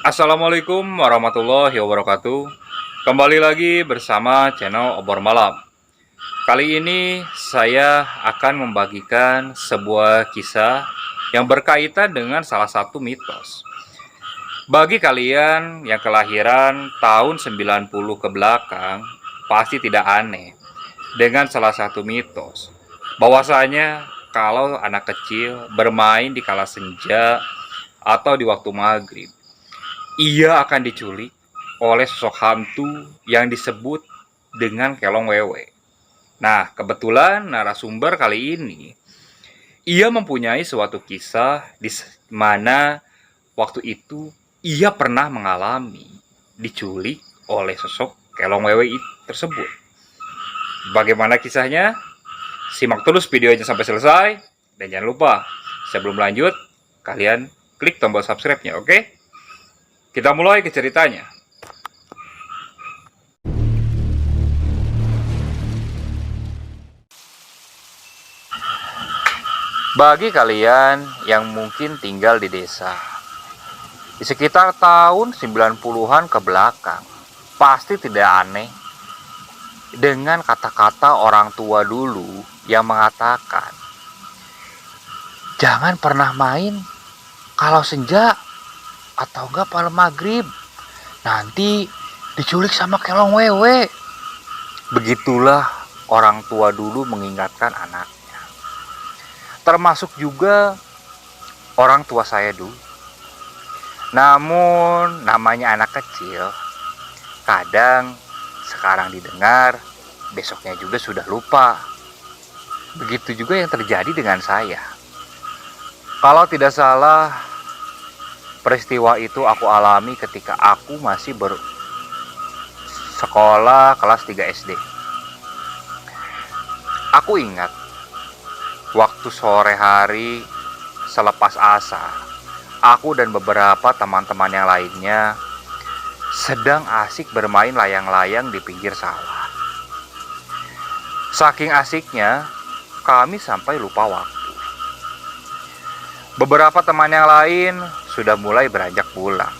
Assalamualaikum warahmatullahi wabarakatuh. Kembali lagi bersama channel Obor Malam. Kali ini saya akan membagikan sebuah kisah yang berkaitan dengan salah satu mitos. Bagi kalian yang kelahiran tahun 90 ke belakang, pasti tidak aneh dengan salah satu mitos bahwasanya kalau anak kecil bermain di kala senja atau di waktu maghrib, ia akan diculik oleh sosok hantu yang disebut dengan kelong wewe. Nah, kebetulan narasumber kali ini, ia mempunyai suatu kisah di mana waktu itu ia pernah mengalami diculik oleh sosok kelong wewe tersebut. Bagaimana kisahnya? Simak terus videonya sampai selesai. Dan jangan lupa, sebelum lanjut, kalian klik tombol subscribe-nya, oke? Kita mulai ke ceritanya. Bagi kalian yang mungkin tinggal di desa, di sekitar tahun 90-an ke belakang, pasti tidak aneh dengan kata-kata orang tua dulu yang mengatakan, jangan pernah main kalau senja atau enggak malam maghrib, nanti diculik sama kelong wewe. Begitulah orang tua dulu mengingatkan anaknya. Termasuk juga orang tua saya dulu. Namun namanya anak kecil, kadang sekarang didengar, besoknya juga sudah lupa. Begitu juga yang terjadi dengan saya. Kalau tidak salah, peristiwa itu aku alami ketika aku masih bersekolah kelas 3 SD. Aku ingat, waktu sore hari selepas asar, aku dan beberapa teman-teman yang lainnya sedang asik bermain layang-layang di pinggir sawah. Saking asiknya, kami sampai lupa waktu. Beberapa teman yang lain sudah mulai beranjak pulang.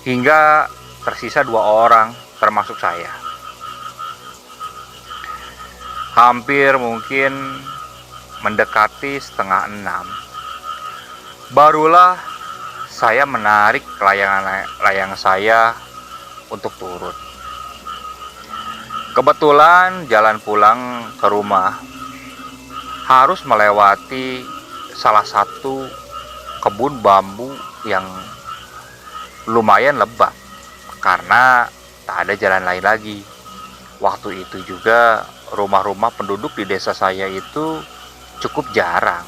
Hingga tersisa 2 orang, termasuk saya. Hampir mungkin mendekati 5:30. Barulah saya menarik layang saya untuk turun. Kebetulan jalan pulang ke rumah harus melewati salah satu kebun bambu yang lumayan lebat karena tak ada jalan lain lagi. Waktu itu juga rumah-rumah penduduk di desa saya itu cukup jarang.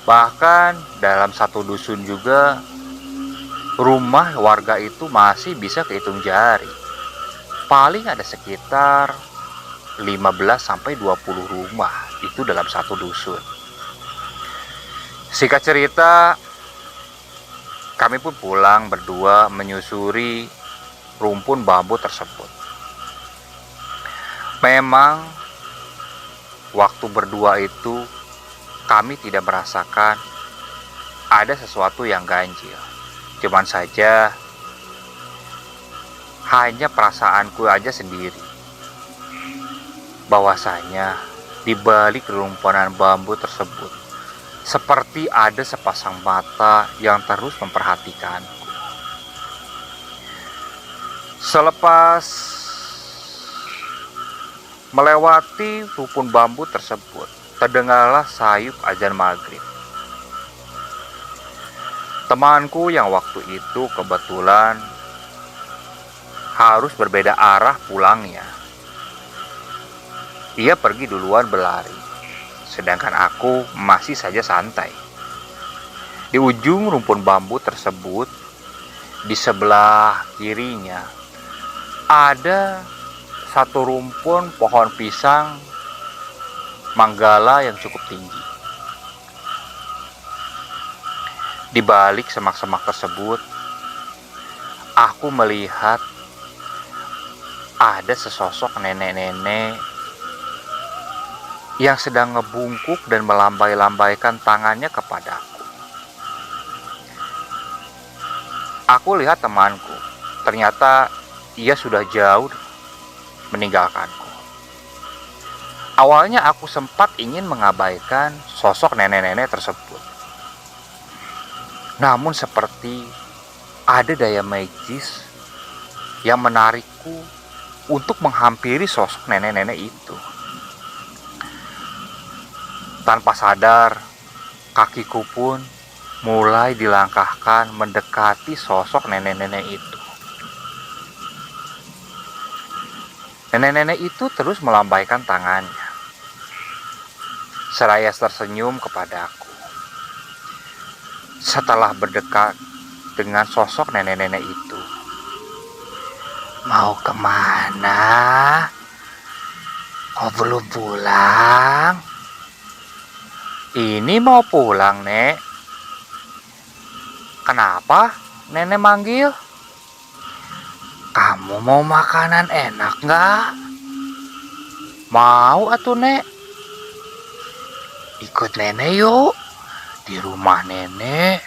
Bahkan dalam satu dusun juga rumah warga itu masih bisa kehitung jari. Paling ada sekitar 15-20 rumah itu dalam satu dusun. Singkat cerita, kami pun pulang berdua menyusuri rumpun bambu tersebut. Memang waktu berdua itu kami tidak merasakan ada sesuatu yang ganjil. Cuman saja hanya perasaanku aja sendiri, bahwasanya di balik rumpunan bambu tersebut seperti ada sepasang mata yang terus memperhatikanku. Selepas melewati rumpun bambu tersebut, terdengarlah sayup azan maghrib. Temanku yang waktu itu kebetulan harus berbeda arah pulangnya. Ia pergi duluan berlari, sedangkan aku masih saja santai. Di ujung rumpun bambu tersebut, di sebelah kirinya, ada satu rumpun pohon pisang manggala yang cukup tinggi. Di balik semak-semak tersebut, aku melihat ada sesosok nenek-nenek yang sedang ngebungkuk dan melambai-lambaikan tangannya kepadaku. Aku lihat temanku, ternyata ia sudah jauh meninggalkanku. Awalnya aku sempat ingin mengabaikan sosok nenek-nenek tersebut. Namun seperti ada daya magis yang menarikku untuk menghampiri sosok nenek-nenek itu. Tanpa sadar, kakiku pun mulai dilangkahkan mendekati sosok nenek-nenek itu. Nenek-nenek itu terus melambaikan tangannya, seraya tersenyum kepadaku. Setelah berdekat dengan sosok nenek-nenek itu, "Mau kemana? Kok belum pulang?" "Ini mau pulang, Nek." "Kenapa nenek manggil?" "Kamu mau makanan enak nggak?" "Mau atuh, Nek." "Ikut nenek yuk. Di rumah nenek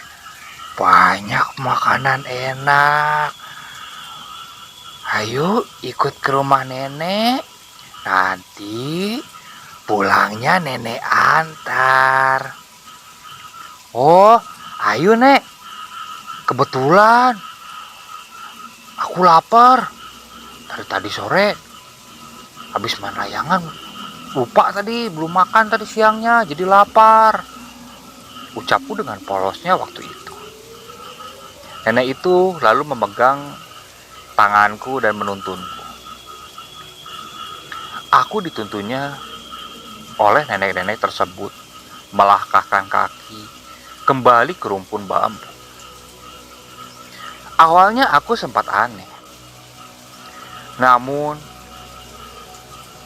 banyak makanan enak. Ayo ikut ke rumah nenek. Nanti pulangnya nenek antar." "Oh, ayo, Nek. Kebetulan aku lapar. Dari tadi sore habis main layangan. Lupa tadi belum makan tadi siangnya, jadi lapar," ucapku dengan polosnya waktu itu. Nenek itu lalu memegang tanganku dan menuntunku. Aku dituntunnya oleh nenek-nenek tersebut melangkahkan kaki kembali ke rumpun bambu. Awalnya aku sempat aneh. Namun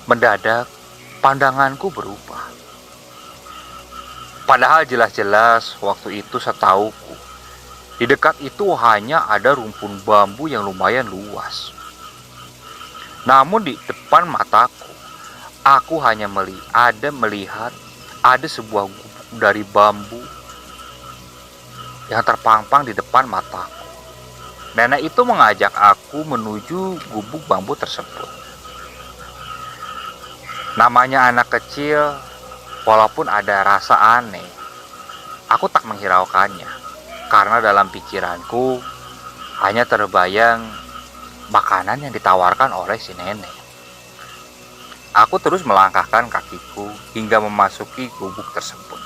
mendadak pandanganku berubah. Padahal jelas-jelas waktu itu setauku, di dekat itu hanya ada rumpun bambu yang lumayan luas. Namun di depan mataku, aku hanya melihat ada sebuah gubuk dari bambu yang terpampang di depan mataku. Nenek itu mengajak aku menuju gubuk bambu tersebut. Namanya anak kecil, walaupun ada rasa aneh, aku tak menghiraukannya. Karena dalam pikiranku hanya terbayang makanan yang ditawarkan oleh si nenek. Aku terus melangkahkan kakiku hingga memasuki gubuk tersebut.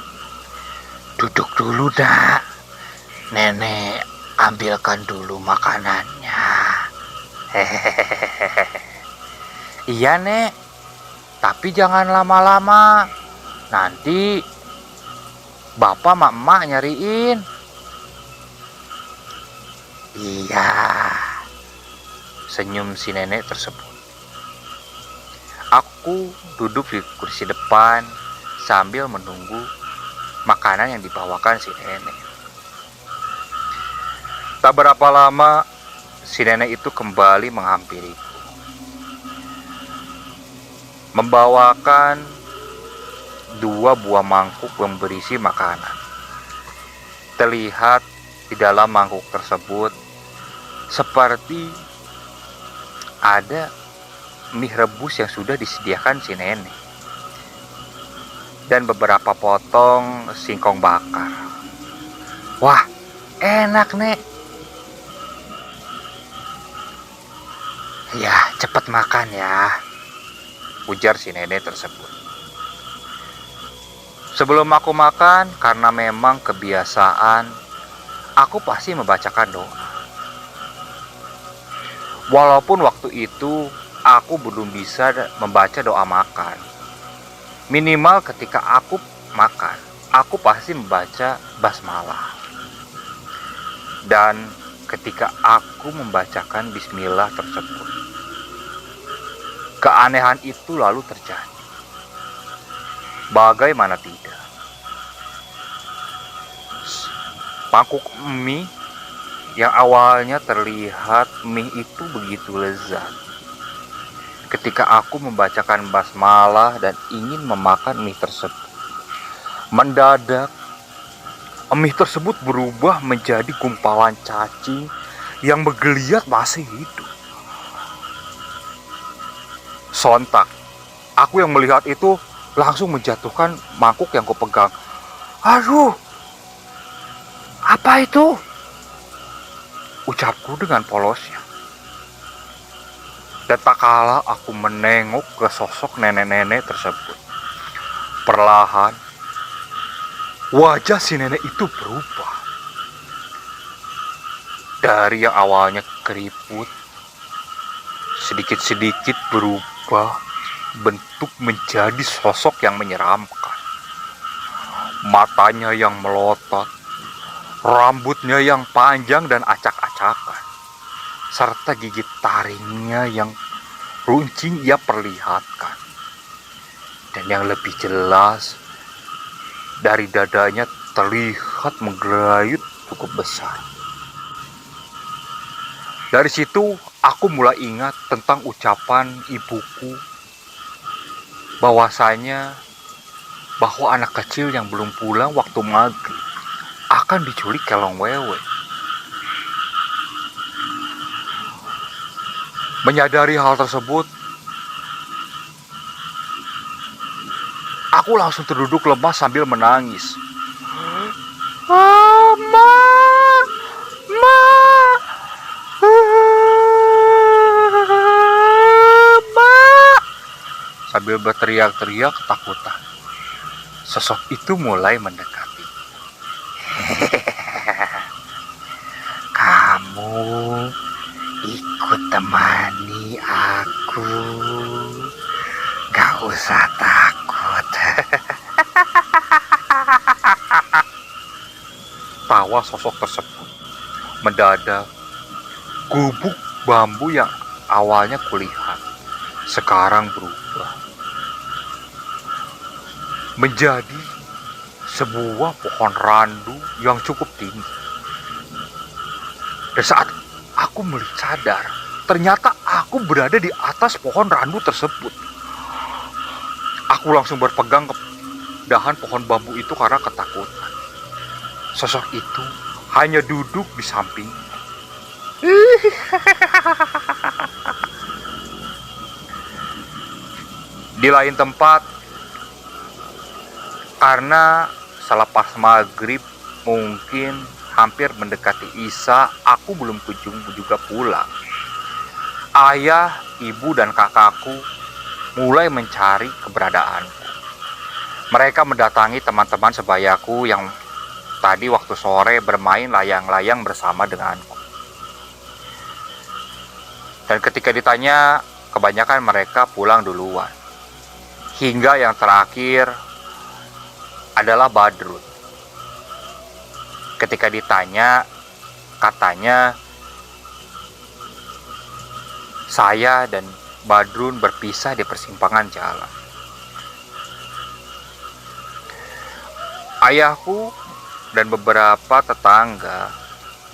"Duduk dulu, Nak. Nenek ambilkan dulu makanannya." "Hehehe. Iya, Nek. Tapi jangan lama-lama. Nanti bapak sama emak nyariin." "Iya," senyum si nenek tersebut. Aku duduk di kursi depan sambil menunggu makanan yang dibawakan si nenek. Tak berapa lama, si nenek itu kembali menghampiriku, membawakan 2 buah mangkuk yang berisi makanan. Terlihat di dalam mangkuk tersebut seperti ada mie rebus yang sudah disediakan si nenek dan beberapa potong singkong bakar. "Wah, enak, Nek." "Ya, cepat makan ya," ujar si nenek tersebut. Sebelum aku makan, karena memang kebiasaan, aku pasti membacakan doa. Walaupun waktu itu aku belum bisa membaca doa makan. Minimal ketika aku makan, aku pasti membaca basmalah. Dan ketika aku membacakan bismillah tersebut, keanehan itu lalu terjadi. Bagaimana tidak? Mangkuk mie yang awalnya terlihat mie itu begitu lezat. Ketika aku membacakan basmalah dan ingin memakan mie tersebut, mendadak mie tersebut berubah menjadi gumpalan cacing yang menggeliat masih hidup. Sontak, aku yang melihat itu langsung menjatuhkan mangkuk yang kupegang. Aduh, apa itu? Ucapku dengan polosnya. Dan tak kala aku menengok ke sosok nenek-nenek tersebut. Perlahan, wajah si nenek itu berubah. Dari yang awalnya keriput, sedikit-sedikit berubah bentuk menjadi sosok yang menyeramkan. Matanya yang melotot, rambutnya yang panjang dan acak-acakan, serta gigi taringnya yang runcing ia perlihatkan. Dan yang lebih jelas, dari dadanya terlihat menggerayut cukup besar. Dari situ aku mulai ingat tentang ucapan ibuku bahwasanya bahwa anak kecil yang belum pulang waktu maghrib akan diculik kelong wewe. Menyadari hal tersebut, aku langsung terduduk lemas sambil menangis. Ma, ma, ma, sambil berteriak-teriak ketakutan. Sosok itu mulai mendekati. Kamu ikut temani aku, gak usah takut. Tawa sosok tersebut. Mendadak, gubuk bambu yang awalnya kulihat sekarang berubah menjadi sebuah pohon randu yang cukup tinggi. Dan saat aku melihat sadar, ternyata aku berada di atas pohon randu tersebut. Aku langsung berpegang ke dahan pohon bambu itu karena ketakutan. Sosok itu hanya duduk di samping. Di lain tempat, karena selepas maghrib mungkin hampir mendekati isya, aku belum kunjung juga pulang. Ayah, ibu, dan kakakku mulai mencari keberadaanku. Mereka mendatangi teman-teman sebayaku yang tadi waktu sore bermain layang-layang bersama denganku. Dan ketika ditanya, kebanyakan mereka pulang duluan. Hingga yang terakhir adalah Badrun. Ketika ditanya, katanya saya dan Badrun berpisah di persimpangan jalan. Ayahku dan beberapa tetangga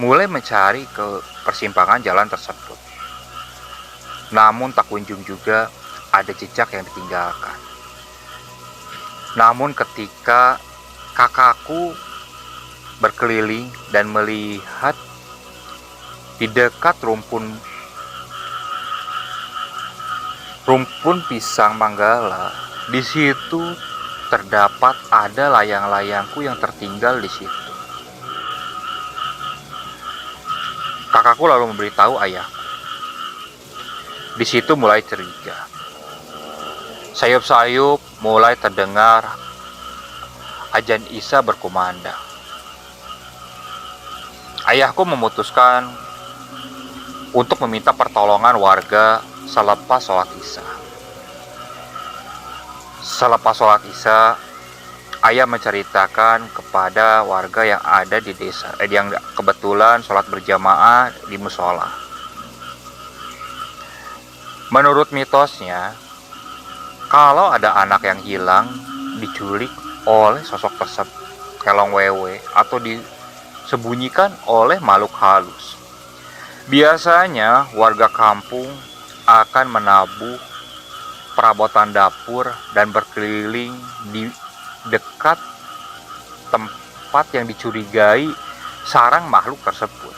mulai mencari ke persimpangan jalan tersebut. Namun tak kunjung juga ada jejak yang ditinggalkan. Namun ketika kakakku berkeliling dan melihat di dekat rumpun pisang manggala, di situ terdapat ada layang-layangku yang tertinggal di situ. Kakakku lalu memberitahu ayahku. Di situ mulai curiga. Sayup-sayup mulai terdengar azan isya berkumandang. Ayahku memutuskan untuk meminta pertolongan warga selepas sholat isya. Selepas sholat isya, ayah menceritakan kepada warga yang ada di desa, yang kebetulan sholat berjamaah di musola. Menurut mitosnya, kalau ada anak yang hilang, diculik oleh sosok tersebut, kelong wewe, atau disembunyikan oleh makhluk halus. Biasanya warga kampung akan menabuh perabotan dapur dan berkeliling di dekat tempat yang dicurigai sarang makhluk tersebut.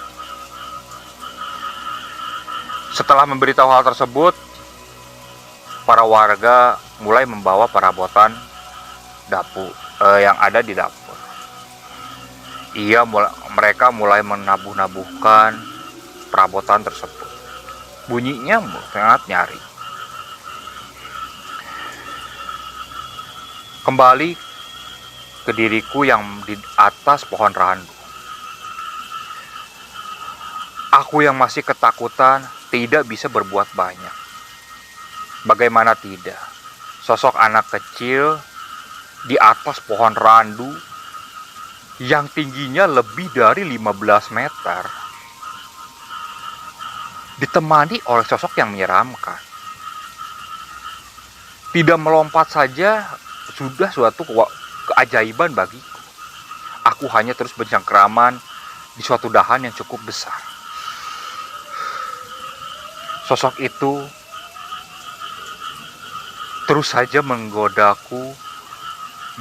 Setelah memberitahu hal tersebut, para warga mulai membawa perabotan dapur yang ada di dapur. Mereka mulai menabuh-nabuhkan perabotan tersebut. Bunyinya sangat nyaring. Kembali ke diriku yang di atas pohon randu. Aku yang masih ketakutan tidak bisa berbuat banyak. Bagaimana tidak? Sosok anak kecil di atas pohon randu yang tingginya lebih dari 15 meter ditemani oleh sosok yang menyeramkan. Tidak melompat saja sudah suatu keajaiban bagiku. Aku hanya terus bercengkraman di suatu dahan yang cukup besar. Sosok itu terus saja menggodaku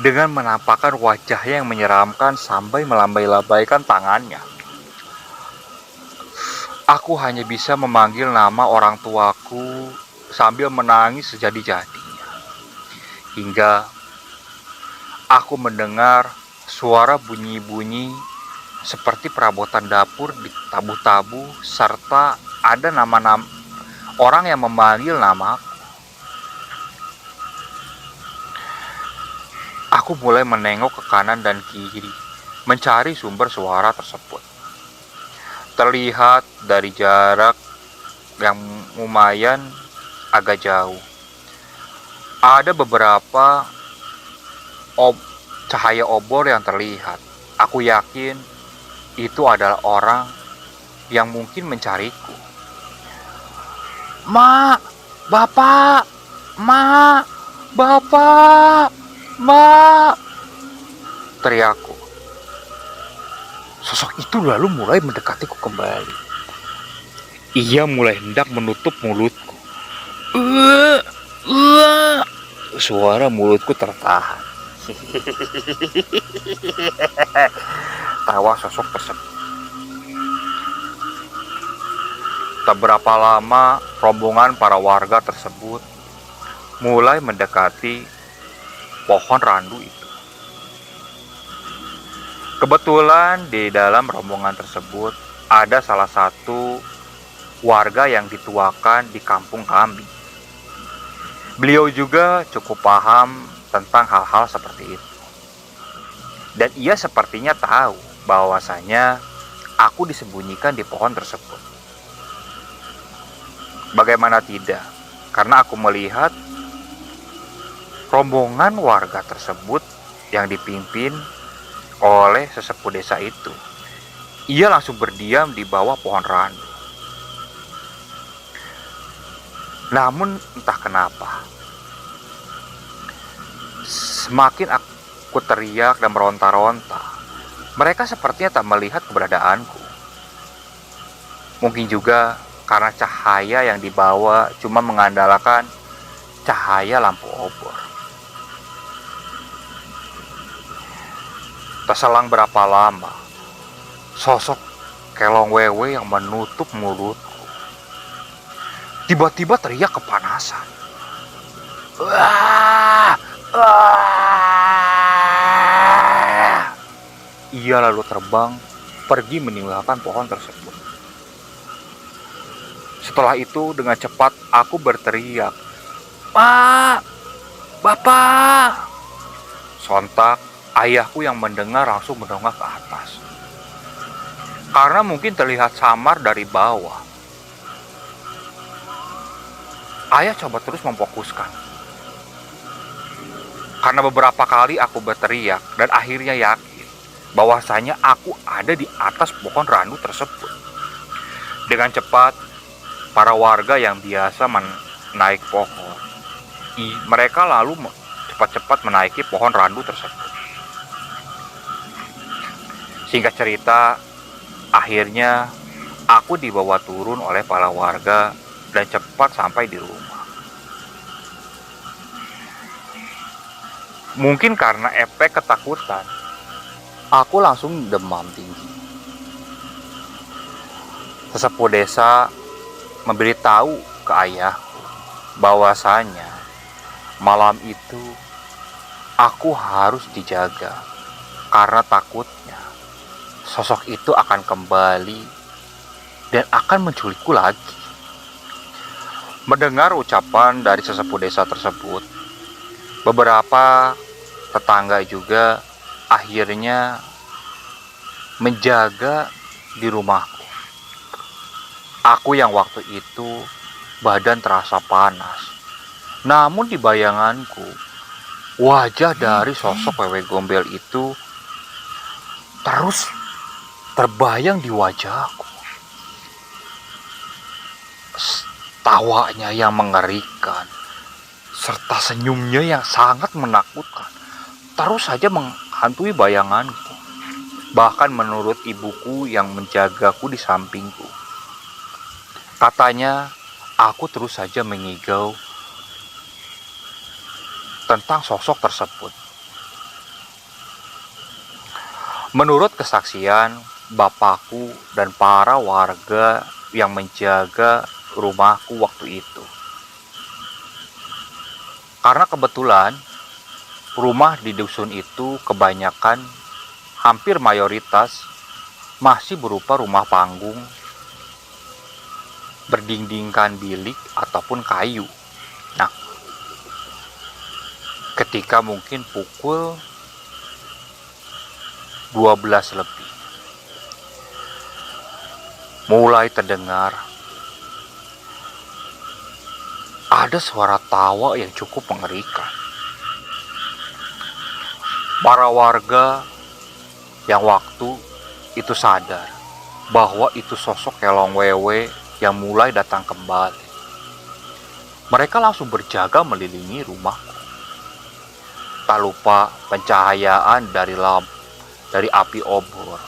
dengan menampakkan wajahnya yang menyeramkan sampai melambai-lambaikan tangannya. Aku hanya bisa memanggil nama orang tuaku sambil menangis sejadi-jadinya. Hingga aku mendengar suara bunyi-bunyi seperti perabotan dapur ditabu-tabu serta ada nama-nama orang yang memanggil namaku. Aku mulai menengok ke kanan dan kiri, mencari sumber suara tersebut. Terlihat dari jarak yang lumayan agak jauh. Ada beberapa cahaya obor yang terlihat. Aku yakin itu adalah orang yang mungkin mencariku. "Mak, bapak, mak, bapak, mak!" teriakku. Sosok itu lalu mulai mendekatiku kembali. Ia mulai hendak menutup mulutku. Suara mulutku tertahan. Tawa sosok tersebut. Tak berapa lama, rombongan para warga tersebut mulai mendekati pohon randu itu. Kebetulan di dalam rombongan tersebut ada salah satu warga yang dituakan di kampung kami. Beliau juga cukup paham tentang hal-hal seperti itu. Dan ia sepertinya tahu bahwasanya aku disembunyikan di pohon tersebut. Bagaimana tidak? Karena aku melihat rombongan warga tersebut yang dipimpin oleh sesepuh desa itu. Ia langsung berdiam di bawah pohon randu. Namun entah kenapa, semakin aku teriak dan meronta-ronta, mereka sepertinya tak melihat keberadaanku. Mungkin juga karena cahaya yang dibawa cuma mengandalkan cahaya lampu obor. Terselang berapa lama, sosok kelong wewe yang menutup mulutku tiba-tiba teriak kepanasan. Wah! Wah! Ia lalu terbang pergi meninggalkan pohon tersebut. Setelah itu dengan cepat aku berteriak, "Pak! Bapak!" Sontak ayahku yang mendengar langsung mendongak ke atas. Karena mungkin terlihat samar dari bawah, ayah coba terus memfokuskan. Karena beberapa kali aku berteriak dan akhirnya yakin bahwasanya aku ada di atas pohon randu tersebut. Dengan cepat, para warga yang biasa menaik pohon, mereka lalu cepat-cepat menaiki pohon randu tersebut. Singkat cerita, akhirnya aku dibawa turun oleh para warga dan cepat sampai di rumah. Mungkin karena efek ketakutan, aku langsung demam tinggi. Sesepuh desa memberitahu ke ayahku bahwasanya malam itu aku harus dijaga karena takutnya sosok itu akan kembali dan akan menculikku lagi. Mendengar ucapan dari sesepuh desa tersebut, beberapa tetangga juga akhirnya menjaga di rumahku. Aku yang waktu itu badan terasa panas. Namun di bayanganku, wajah dari sosok wewe gombel itu terus terbayang di wajahku. Tawanya yang mengerikan, serta senyumnya yang sangat menakutkan, terus saja menghantui bayanganku. Bahkan menurut ibuku yang menjagaku di sampingku, katanya aku terus saja mengigau tentang sosok tersebut. Menurut kesaksian bapakku dan para warga yang menjaga rumahku waktu itu, karena kebetulan rumah di dusun itu kebanyakan, hampir mayoritas masih berupa rumah panggung berdindingkan bilik ataupun kayu. Nah, ketika mungkin pukul 12 lebih, mulai terdengar ada suara tawa yang cukup mengerikan. Para warga yang waktu itu sadar bahwa itu sosok kelong wewe yang mulai datang kembali. Mereka langsung berjaga melilingi rumahku. Tak lupa pencahayaan dari api obor.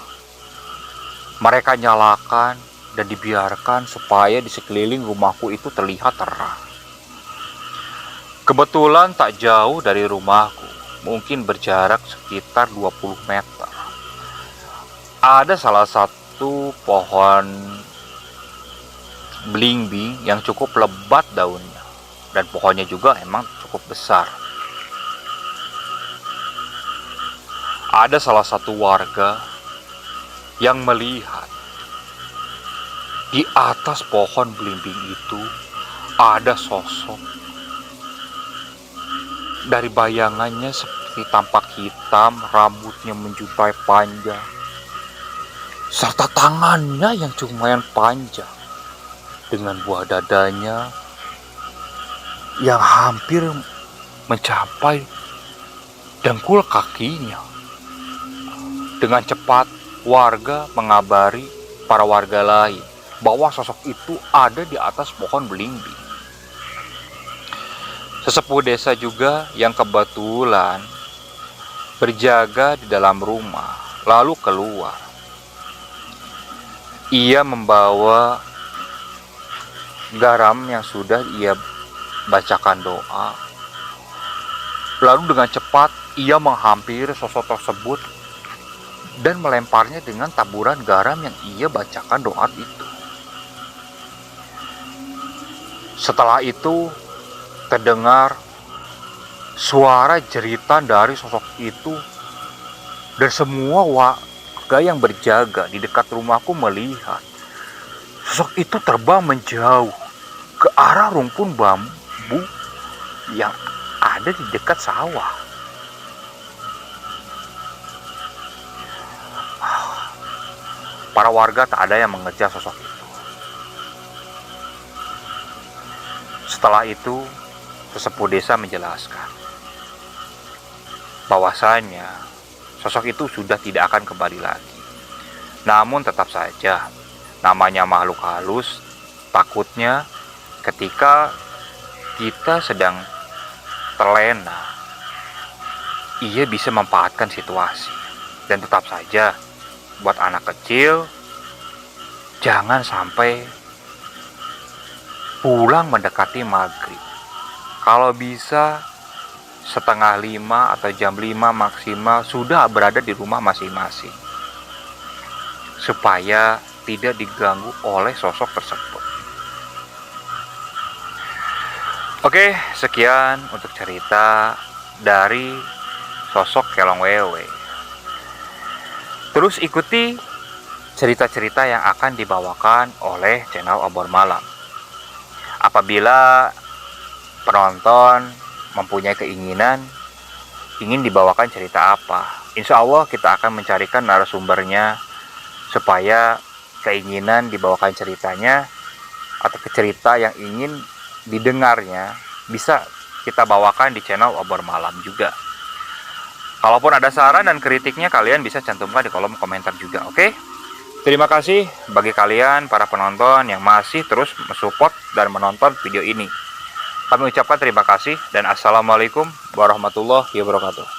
Mereka nyalakan dan dibiarkan supaya di sekeliling rumahku itu terlihat terang. Kebetulan tak jauh dari rumahku, mungkin berjarak sekitar 20 meter, ada salah satu pohon belimbing yang cukup lebat daunnya, dan pohonnya juga emang cukup besar. Ada salah satu warga yang melihat di atas pohon belimbing itu ada sosok. Dari bayangannya seperti tampak hitam, rambutnya menjuntai panjang, serta tangannya yang lumayan panjang, dengan buah dadanya yang hampir mencapai dengkul kakinya. Dengan cepat warga mengabari para warga lain bahwa sosok itu ada di atas pohon belimbing. Sesepuh desa juga yang kebetulan berjaga di dalam rumah lalu keluar. Ia membawa garam yang sudah ia bacakan doa. Lalu dengan cepat ia menghampiri sosok tersebut dan melemparnya dengan taburan garam yang ia bacakan doa itu. Setelah itu terdengar suara jeritan dari sosok itu, dan semua warga yang berjaga di dekat rumahku melihat sosok itu terbang menjauh ke arah rumpun bambu yang ada di dekat sawah. Para warga tak ada yang mengejar sosok itu. Setelah itu sesepuh desa menjelaskan bahwasanya sosok itu sudah tidak akan kembali lagi. Namun tetap saja namanya makhluk halus, takutnya ketika kita sedang terlena, ia bisa memanfaatkan situasi. Dan tetap saja buat anak kecil, jangan sampai pulang mendekati maghrib. Kalau bisa 4:30 atau jam 5 maksimal sudah berada di rumah masing-masing, supaya tidak diganggu oleh sosok tersebut. Oke, sekian untuk cerita dari sosok Kelong Wewe. Terus ikuti cerita-cerita yang akan dibawakan oleh channel Obor Malam. Apabila penonton mempunyai keinginan ingin dibawakan cerita apa, insya Allah kita akan mencarikan narasumbernya supaya keinginan dibawakan ceritanya atau cerita yang ingin didengarnya bisa kita bawakan di channel Obor Malam juga. Kalaupun ada saran dan kritiknya, kalian bisa cantumkan di kolom komentar juga, oke? Terima kasih bagi kalian para penonton yang masih terus mensupport dan menonton video ini. Kami ucapkan terima kasih dan assalamualaikum warahmatullahi wabarakatuh.